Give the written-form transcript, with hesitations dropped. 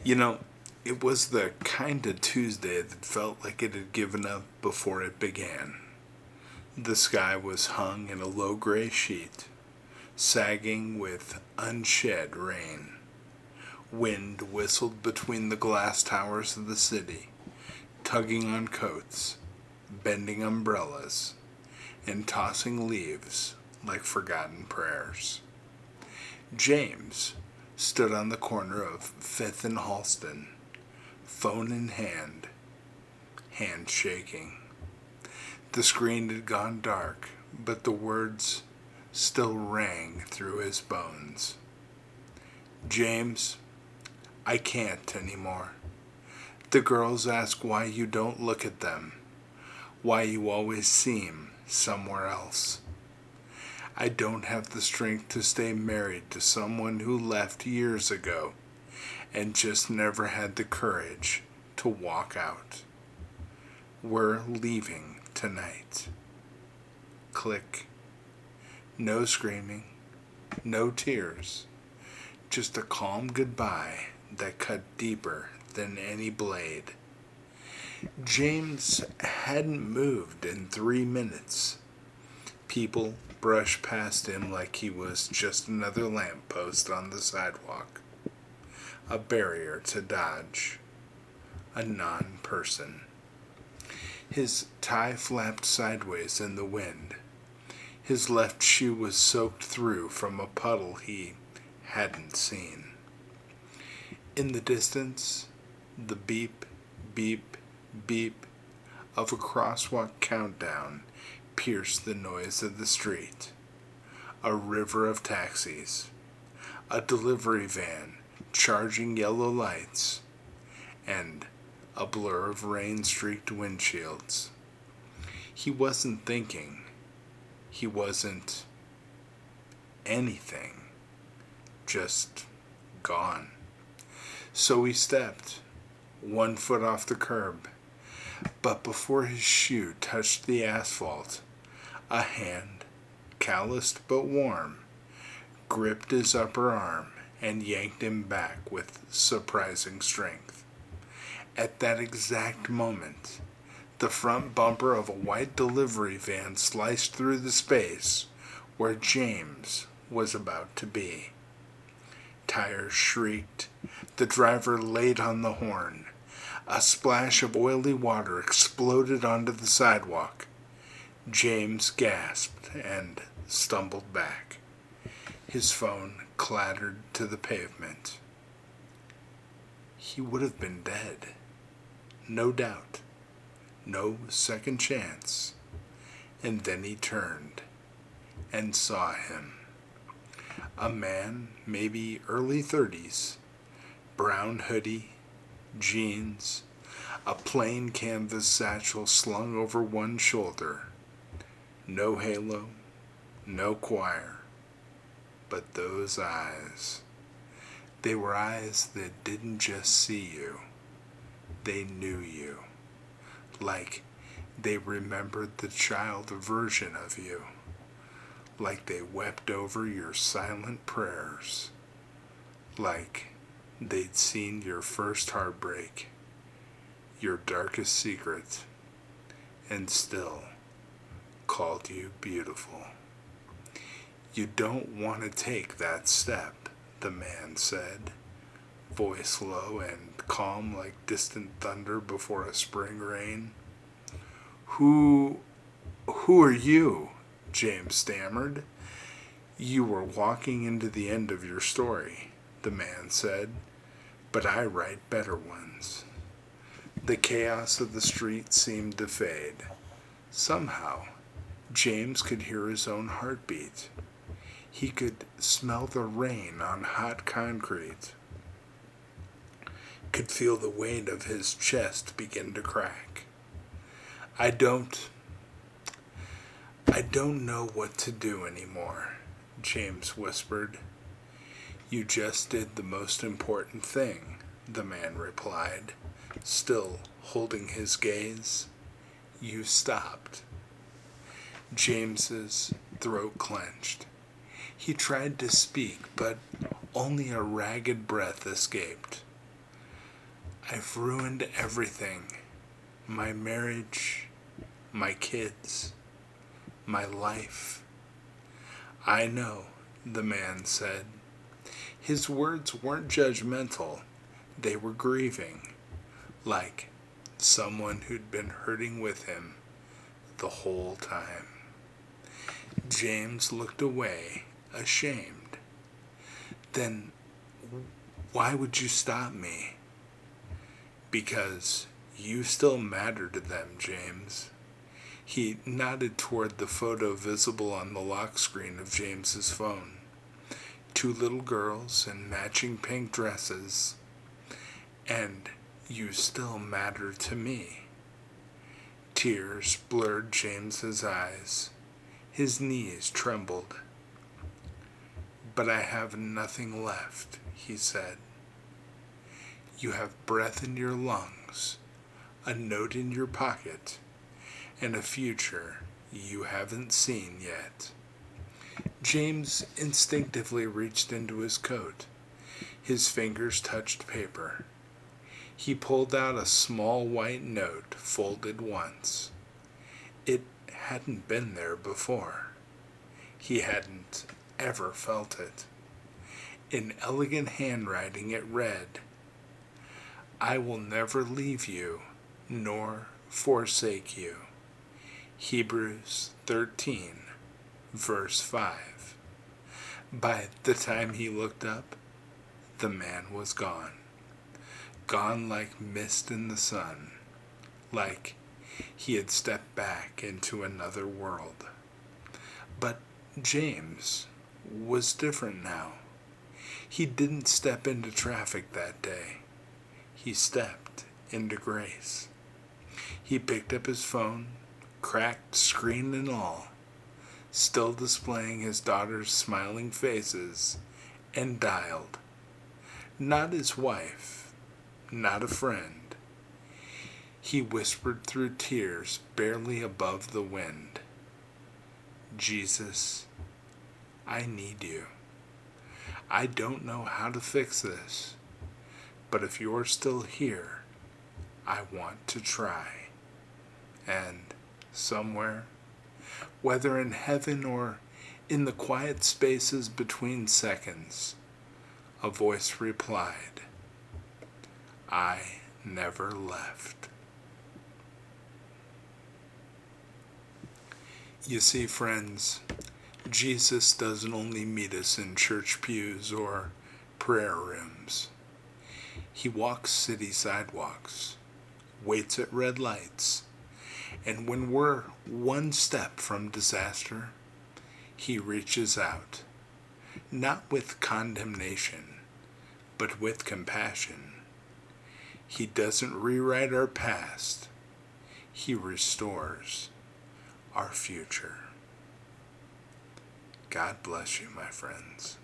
You know, it was the kind of Tuesday that felt like it had given up before it began. The sky was hung in a low gray sheet, sagging with unshed rain. Wind whistled between the glass towers of the city, tugging on coats, bending umbrellas, and tossing leaves like forgotten prayers. James stood on the corner of Fifth and Halston, phone in hand, hand shaking. The screen had gone dark, but the words still rang through his bones. James, I can't anymore. The girls ask why you don't look at them, why you always seem somewhere else. I don't have the strength to stay married to someone who left years ago and just never had the courage to walk out. We're leaving tonight. Click. No screaming, no tears, just a calm goodbye that cut deeper than any blade. James hadn't moved in 3 minutes. People brushed past him like he was just another lamppost on the sidewalk, a barrier to dodge, a non-person. His tie flapped sideways in the wind. His left shoe was soaked through from a puddle he hadn't seen. In the distance, the beep, beep, beep of a crosswalk countdown pierced the noise of the street. A river of taxis, a delivery van charging yellow lights, and a blur of rain-streaked windshields. He wasn't thinking. He wasn't anything. Just gone. So he stepped, 1 foot off the curb. But before his shoe touched the asphalt, a hand, calloused but warm, gripped his upper arm and yanked him back with surprising strength. At that exact moment, the front bumper of a white delivery van sliced through the space where James was about to be. Tires shrieked. The driver laid on the horn. A splash of oily water exploded onto the sidewalk. James gasped and stumbled back. His phone clattered to the pavement. He would have been dead. No doubt. No second chance. And then he turned and saw him. A man, maybe early 30s, brown hoodie, jeans, a plain canvas satchel slung over one shoulder. No halo, no choir, but those eyes. They were eyes that didn't just see you, they knew you. Like they remembered the child version of you. Like they wept over your silent prayers. Like they'd seen your first heartbreak, your darkest secret, and still called you beautiful. You don't want to take that step, the man said, voice low and calm like distant thunder before a spring rain. Who are you? James stammered. You were walking into the end of your story, the man said, but I write better ones. The chaos of the street seemed to fade. Somehow, James could hear his own heartbeat. He could smell the rain on hot concrete, could feel the weight of his chest begin to crack. I don't know what to do anymore, James whispered. You just did the most important thing, the man replied, still holding his gaze. You stopped. James's throat clenched. He tried to speak, but only a ragged breath escaped. I've ruined everything. My marriage, my kids, my life. I know, the man said. His words weren't judgmental. They were grieving, like someone who'd been hurting with him the whole time. James looked away, ashamed. Then why would you stop me? Because you still matter to them, James. He nodded toward the photo visible on the lock screen of James's phone. 2 little girls in matching pink dresses. And you still matter to me. Tears blurred James's eyes. His knees trembled. But I have nothing left, he said. You have breath in your lungs, a note in your pocket, and a future you haven't seen yet. James instinctively reached into his coat. His fingers touched paper. He pulled out a small white note, folded once. It hadn't been there before. He hadn't ever felt it. In elegant handwriting it read, I will never leave you, nor forsake you. Hebrews 13, verse 5. By the time he looked up, the man was gone. Gone like mist in the sun, like he had stepped back into another world. But James was different now. He didn't step into traffic that day. He stepped into grace. He picked up his phone, cracked screen and all, still displaying his daughter's smiling faces, and dialed. Not his wife, not a friend. He whispered through tears barely above the wind, Jesus, I need you. I don't know how to fix this, but if you're still here, I want to try. And somewhere, whether in heaven or in the quiet spaces between seconds, a voice replied, I never left. You see, friends, Jesus doesn't only meet us in church pews or prayer rooms. He walks city sidewalks, waits at red lights, and when we're one step from disaster, he reaches out, not with condemnation, but with compassion. He doesn't rewrite our past. He restores our future. God bless you, my friends.